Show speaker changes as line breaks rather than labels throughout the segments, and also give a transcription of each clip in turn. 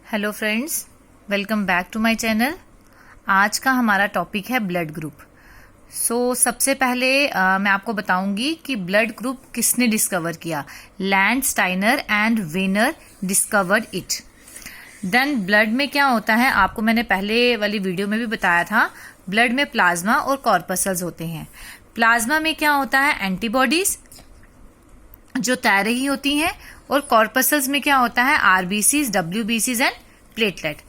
Hello friends, welcome back to my channel. आज का हमारा टॉपिक है ब्लड ग्रुप। सबसे पहले मैं आपको बताऊंगी कि ब्लड ग्रुप किसने डिस्कवर किया। Landsteiner and Wiener discovered it. Then blood में क्या होता है, आपको मैंने पहले वाली वीडियो में भी बताया था। ब्लड में प्लाज्मा और कॉर्पसल्स होते हैं। प्लाज्मा में क्या होता है, एंटीबॉडीज जो तैर रही होती हैं, और कॉर्पसल्स में क्या होता है, आरबीसीज, डब्ल्यूबीसीज एंड प्लेटलेट।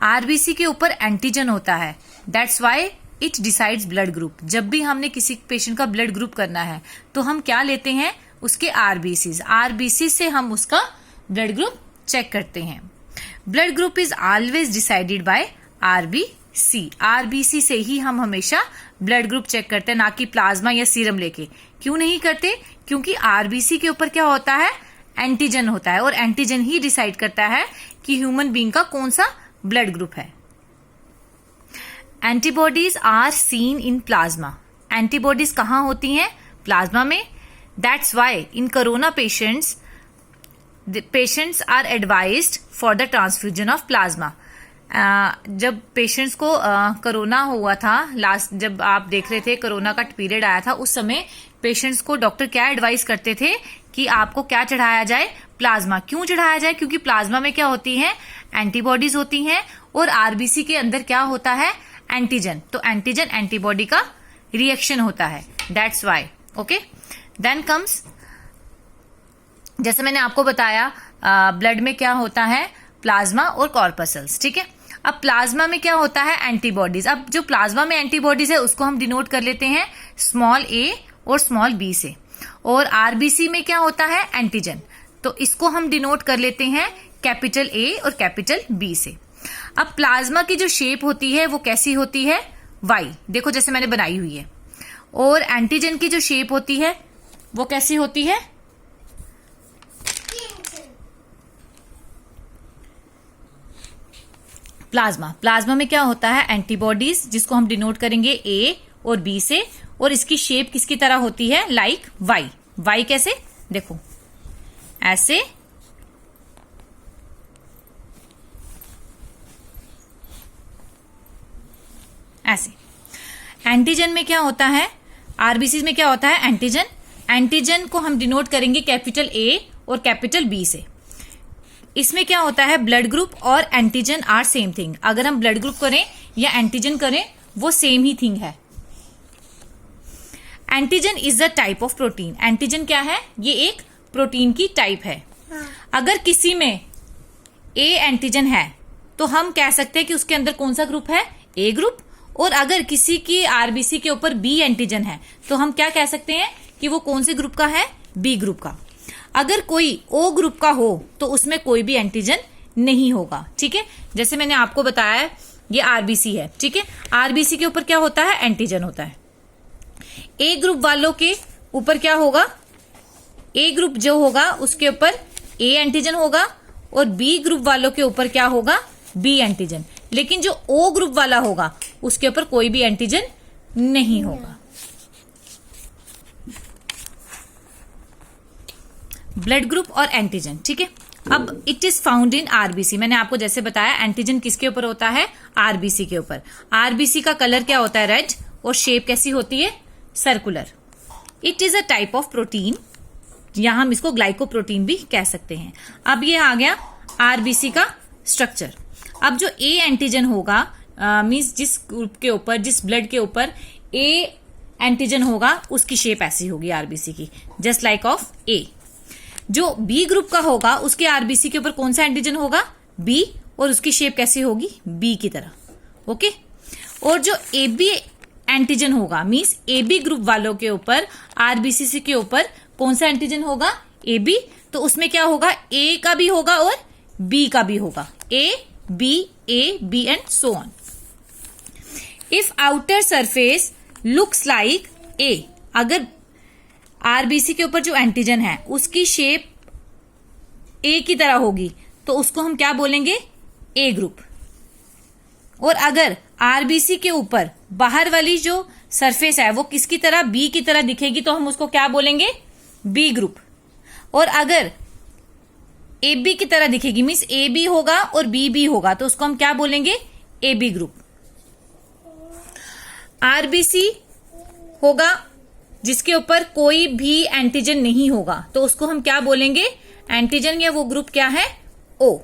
आरबीसी के ऊपर एंटीजन होता है, that's why it decides blood group. जब भी हमने किसी पेशेंट का ब्लड ग्रुप करना है तो हम क्या लेते हैं, उसके आरबीसीज। आरबीसी से हम उसका ब्लड ग्रुप चेक करते हैं। Blood group is always decided by RBC. RBC से ही हम हमेशा ब्लड ग्रुप चेक करते हैं, ना कि प्लाज्मा या सीरम लेके। क्यों नहीं करते? क्योंकि आरबीसी के ऊपर क्या होता है, एंटीजन होता है, और एंटीजन ही डिसाइड करता है कि ह्यूमन बीइंग का कौन सा ब्लड ग्रुप है। Antibodies are seen in plasma. Antibodies कहां होती हैं? प्लाज्मा में। That's why in corona patients are advised for the transfusion of plasma. जब पेशेंट्स को कोरोना हुआ था, लास्ट जब आप देख रहे थे कोरोना का पीरियड आया था, उस समय पेशेंट्स को डॉक्टर क्या एडवाइस करते थे कि आपको क्या चढ़ाया जाए, प्लाज्मा। क्यों चढ़ाया जाए? क्योंकि प्लाज्मा में क्या होती है, एंटीबॉडीज होती हैं, और आरबीसी के अंदर क्या होता है, एंटीजन। तो एंटीजन एंटीबॉडी का रिएक्शन होता है, that's why. Okay, then comes, जैसे मैंने आपको बताया ब्लड में क्या होता है, प्लाज्मा और कॉर्पसल्स। ठीक है, अब प्लाज्मा में क्या होता है, एंटीबॉडीज। अब जो प्लाज्मा में एंटीबॉडीज है उसको हम डिनोट कर लेते हैं स्मॉल ए और स्मॉल बी से, और आरबीसी में क्या होता है, एंटीजन, तो इसको हम डिनोट कर लेते हैं कैपिटल ए और कैपिटल बी से। अब प्लाज्मा की जो शेप होती है वो कैसी होती है, वाई, देखो जैसे मैंने बनाई हुई है। और एंटीजन की जो शेप होती है वो कैसी होती है, प्लाज्मा में क्या होता है, एंटीबॉडीज, जिसको हम डिनोट करेंगे ए और बी से, और इसकी शेप किसकी तरह होती है, लाइक वाई। वाई कैसे, देखो ऐसे, ऐसे। एंटीजन में क्या होता है, आरबीसी में क्या होता है, एंटीजन। एंटीजन को हम डिनोट करेंगे कैपिटल ए और कैपिटल बी से। इसमें क्या होता है, ब्लड ग्रुप और एंटीजन आर सेम थिंग। अगर हम ब्लड ग्रुप करें या एंटीजन करें, वो सेम ही थिंग है। Antigen is the type of protein. Antigen क्या है, ये एक प्रोटीन की टाइप है। अगर किसी में ए एंटीजन है तो हम कह सकते हैं कि उसके अंदर कौन सा ग्रुप है, ए ग्रुप। और अगर किसी की आरबीसी के ऊपर बी एंटीजन है तो हम क्या कह सकते हैं कि वो कौन से ग्रुप का है, बी ग्रुप का। अगर कोई ओ ग्रुप का हो तो उसमें कोई भी एंटीजन नहीं होगा। ठीक है, जैसे मैंने आपको बताया ये आरबीसी है। ठीक है, आरबीसी के ऊपर क्या होता है, एंटीजन होता है। ए ग्रुप वालों के ऊपर क्या होगा, ए ग्रुप जो होगा उसके ऊपर ए एंटीजन होगा, और बी ग्रुप वालों के ऊपर क्या होगा, बी एंटीजन। लेकिन जो ओ ग्रुप वाला होगा उसके ऊपर कोई भी एंटीजन नहीं होगा। ब्लड ग्रुप और एंटीजन। ठीक है, अब it is found in RBC. मैंने आपको जैसे बताया एंटीजन किसके ऊपर होता है, आरबीसी के ऊपर। आरबीसी का कलर क्या होता है, रेड, और शेप कैसी होती है, circular. It is a type of protein, यहां हम इसको ग्लाइकोप्रोटीन भी कह सकते हैं। अब ये आ गया आरबीसी का स्ट्रक्चर। अब जो ए एंटीजन होगा, मीन्स जिस ग्रुप के ऊपर, जिस ब्लड के ऊपर ए एंटीजन होगा उसकी शेप ऐसी होगी आरबीसी की, जस्ट लाइक ऑफ ए। जो बी ग्रुप का होगा उसके आरबीसी के ऊपर कौन सा एंटीजन होगा, बी, और उसकी शेप कैसी होगी, बी की तरह। ओके, और जो ए बी एंटीजन होगा, मीन्स ए बी ग्रुप वालों के ऊपर आरबीसी के ऊपर कौन सा एंटीजन होगा, ए बी, तो उसमें क्या होगा, ए का भी होगा और बी का भी होगा, A B and so on. If outer surface looks like A, अगर आरबीसी के ऊपर जो एंटीजन है उसकी शेप ए की तरह होगी तो उसको हम क्या बोलेंगे, ए ग्रुप। और अगर आरबीसी के ऊपर बाहर वाली जो सरफेस है वो किसकी तरह, बी की तरह दिखेगी तो हम उसको क्या बोलेंगे, बी ग्रुप। और अगर ए बी की तरह दिखेगी, मीन्स ए बी होगा और बी बी होगा, तो उसको हम क्या बोलेंगे, ए बी ग्रुप। आरबीसी होगा जिसके ऊपर कोई भी एंटीजन नहीं होगा, तो उसको हम क्या बोलेंगे, एंटीजन, या वो ग्रुप क्या है, ओ।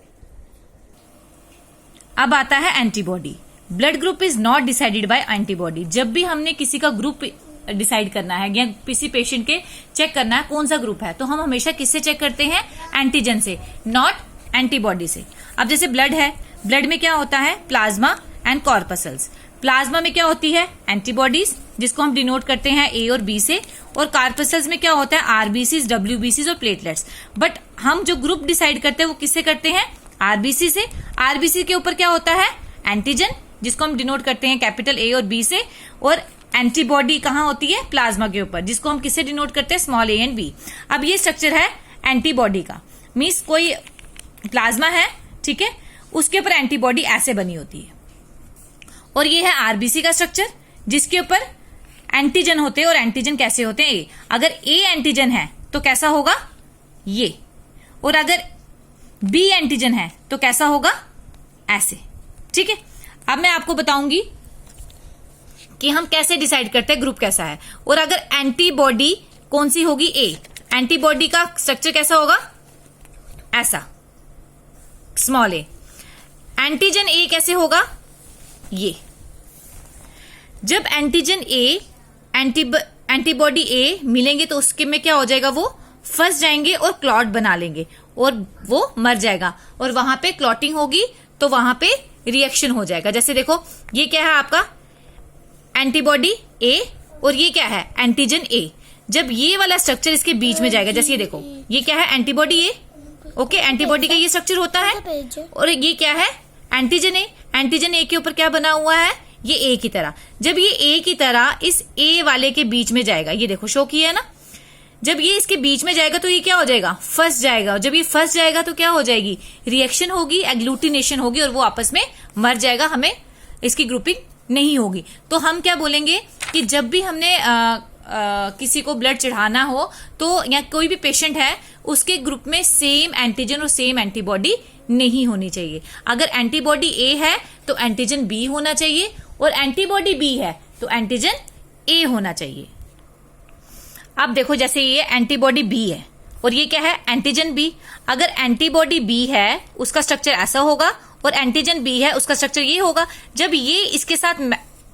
अब आता है antibody. Blood group is not decided by antibody. जब भी हमने किसी का ग्रुप डिसाइड करना है या किसी पेशेंट के चेक करना है कौन सा ग्रुप है, तो हम हमेशा किससे चेक करते हैं, एंटीजन से, नॉट एंटीबॉडी से। अब जैसे ब्लड है, ब्लड में क्या होता है, प्लाज्मा एंड कॉर्पसल्स। प्लाज्मा में क्या होती है, एंटीबॉडीज, जिसको हम डिनोट करते हैं ए और बी से, और कार्पसल्स में क्या होता है, आरबीसीज, डब्ल्यूबीसीज और प्लेटलेट्स। बट हम जो ग्रुप डिसाइड करते हैं वो किससे करते हैं, आरबीसी से। आरबीसी के ऊपर क्या होता है, एंटीजन, जिसको हम डिनोट करते हैं कैपिटल ए और बी से, और एंटीबॉडी कहां होती है, प्लाज्मा के ऊपर, जिसको हम किससे डिनोट करते हैं, स्मॉल ए एंड बी। अब ये स्ट्रक्चर है एंटीबॉडी का, मीन्स कोई प्लाज्मा है, ठीक है, उसके ऊपर एंटीबॉडी ऐसे बनी होती है। और ये है आरबीसी का स्ट्रक्चर, जिसके ऊपर एंटीजन होते हैं, और एंटीजन कैसे होते हैं, ए। अगर ए एंटीजन है तो कैसा होगा, ये, और अगर बी एंटीजन है तो कैसा होगा, ऐसे, ठीक है। अब मैं आपको बताऊंगी कि हम कैसे डिसाइड करते हैं ग्रुप कैसा है। और अगर एंटीबॉडी कौन सी होगी, ए, एंटीबॉडी का स्ट्रक्चर कैसा होगा, ऐसा, स्मॉल ए। एंटीजन ए कैसे होगा, ये। जब एंटीजन ए एंटीबॉडी ए मिलेंगे तो उसके में क्या हो जाएगा, वो फंस जाएंगे और क्लॉट बना लेंगे और वो मर जाएगा, और वहां पे क्लॉटिंग होगी तो वहां पे रिएक्शन हो जाएगा। जैसे देखो, ये क्या है आपका एंटीबॉडी ए, और ये क्या है, एंटीजन ए। जब ये वाला स्ट्रक्चर इसके बीच में जाएगा, जैसे ये देखो, ये क्या है, एंटीबॉडी ए, ओके, एंटीबॉडी का ये स्ट्रक्चर होता है, और ये क्या है, एंटीजन ए। एंटीजन ए के ऊपर क्या बना हुआ है, ये ए की तरह। जब ये ए की तरह इस ए वाले के बीच में जाएगा, ये देखो शो किया है ना, जब ये इसके बीच में जाएगा तो ये क्या हो जाएगा, फंस जाएगा। जब ये फंस जाएगा तो क्या हो जाएगी, रिएक्शन होगी, एग्लूटिनेशन होगी, और वो आपस में मर जाएगा, हमें इसकी ग्रुपिंग नहीं होगी। तो हम क्या बोलेंगे कि जब भी हमने किसी को ब्लड चढ़ाना हो, तो या कोई भी पेशेंट है, उसके ग्रुप में सेम एंटीजन और सेम एंटीबॉडी नहीं होनी चाहिए। अगर एंटीबॉडी ए है तो एंटीजन बी होना चाहिए, और एंटीबॉडी बी है तो एंटीजन ए होना चाहिए। अब देखो, जैसे ये एंटीबॉडी बी है और ये क्या है, एंटीजन बी। अगर एंटीबॉडी बी है उसका स्ट्रक्चर ऐसा होगा, और एंटीजन बी है उसका स्ट्रक्चर ये होगा। जब ये इसके साथ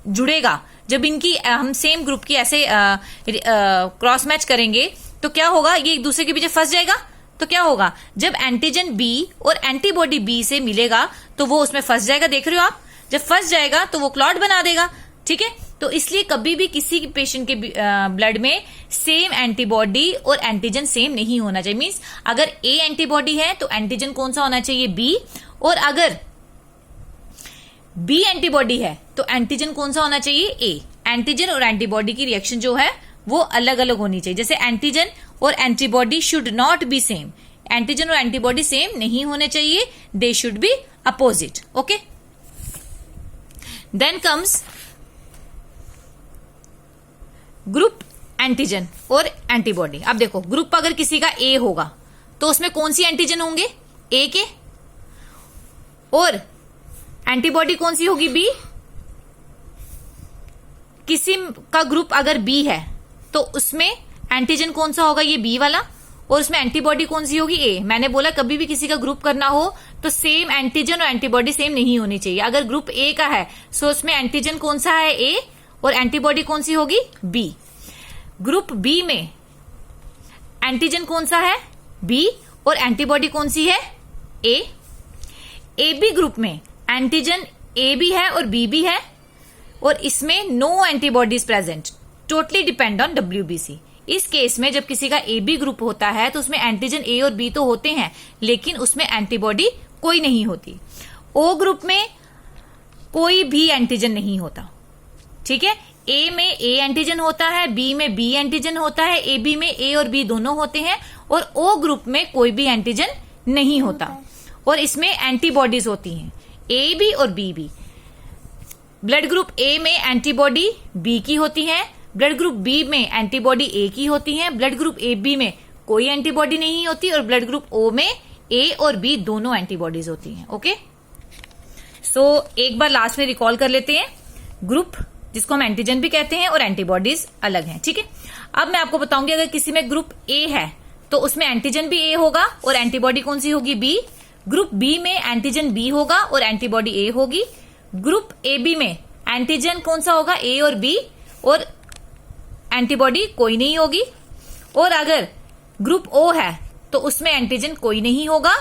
जुड़ेगा, जब इनकी हम सेम ग्रुप की ऐसे क्रॉस मैच करेंगे तो क्या होगा, ये एक दूसरे के पीछे फंस जाएगा। तो क्या होगा, जब एंटीजन बी और एंटीबॉडी बी से मिलेगा तो वो उसमें फंस जाएगा, देख रहे हो आप, जब फंस जाएगा तो वो क्लॉट बना देगा, ठीक है। तो इसलिए कभी भी किसी पेशेंट के ब्लड में सेम एंटीबॉडी और एंटीजन सेम नहीं होना चाहिए। मींस अगर ए एंटीबॉडी है तो एंटीजन कौन सा होना चाहिए, बी, और अगर बी एंटीबॉडी है तो एंटीजन कौन सा होना चाहिए, ए। एंटीजन और एंटीबॉडी की रिएक्शन जो है वो अलग अलग होनी चाहिए। जैसे एंटीजन और antibody should not be same, antigen और एंटीबॉडी सेम नहीं होने चाहिए, they should be opposite, okay. Then comes group antigen और एंटीबॉडी। अब देखो, ग्रुप अगर किसी का ए होगा तो उसमें कौन सी एंटीजन होंगे, ए के, और एंटीबॉडी कौन सी होगी, बी। किसी का ग्रुप अगर बी है तो उसमें एंटीजन कौन सा होगा, ये बी वाला, और उसमें एंटीबॉडी कौन सी होगी, ए। मैंने बोला कभी भी किसी का ग्रुप करना हो तो सेम एंटीजन और एंटीबॉडी सेम नहीं होनी चाहिए। अगर ग्रुप ए का है सो उसमें एंटीजन कौन सा है, ए, और एंटीबॉडी कौन सी होगी, बी। ग्रुप बी में एंटीजन कौन सा है, बी, और एंटीबॉडी कौन सी है, ए। ए बी ग्रुप में एंटीजन ए भी है और बी भी है, और इसमें no antibodies present, totally depend on WBC. इस केस में जब किसी का ए बी ग्रुप होता है तो उसमें एंटीजन ए और बी तो होते हैं, लेकिन उसमें एंटीबॉडी कोई नहीं होती। ओ ग्रुप में कोई भी एंटीजन नहीं होता, ठीक है। ए में ए एंटीजन होता है, बी में बी एंटीजन होता है, ए बी में ए और बी दोनों होते हैं, और ओ ग्रुप में कोई भी एंटीजन नहीं होता, और इसमें एंटीबॉडीज होती हैं, ए बी और B B. Blood group A में एंटीबॉडी बी की होती है, ब्लड ग्रुप बी में एंटीबॉडी ए की होती है, ब्लड ग्रुप ए बी में कोई एंटीबॉडी नहीं होती, और ब्लड ग्रुप ओ में ए और बी दोनों एंटीबॉडीज होती हैं। ओके, सो एक बार लास्ट में रिकॉल कर लेते हैं। ग्रुप जिसको हम एंटीजन भी कहते हैं और एंटीबॉडीज अलग हैं, ठीक है। अब मैं आपको बताऊंगी अगर किसी में ग्रुप ए है तो उसमें एंटीजन भी ए होगा और एंटीबॉडी कौन सी होगी, बी। ग्रुप बी में एंटीजन बी होगा और एंटीबॉडी ए होगी। ग्रुप ए बी में एंटीजन कौन सा होगा, ए और बी, और एंटीबॉडी कोई नहीं होगी। और अगर ग्रुप ओ है तो उसमें एंटीजन कोई नहीं होगा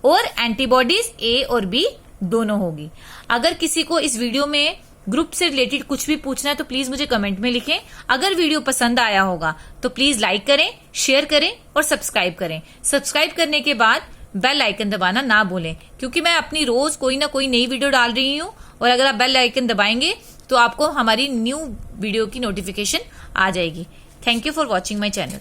और एंटीबॉडीज ए और बी दोनों होगी। अगर किसी को इस वीडियो में ग्रुप से रिलेटेड कुछ भी पूछना है तो प्लीज मुझे कमेंट में लिखें। अगर वीडियो पसंद आया होगा तो प्लीज लाइक करें, शेयर करें और सब्सक्राइब करें। सब्सक्राइब करने के बाद बेल आइकन दबाना ना भूलें, क्योंकि मैं अपनी रोज कोई ना कोई नई वीडियो डाल रही हूं और अगर आप बेल आइकन दबाएंगे तो आपको हमारी न्यू वीडियो की नोटिफिकेशन आ जाएगी। Thank you for watching my channel.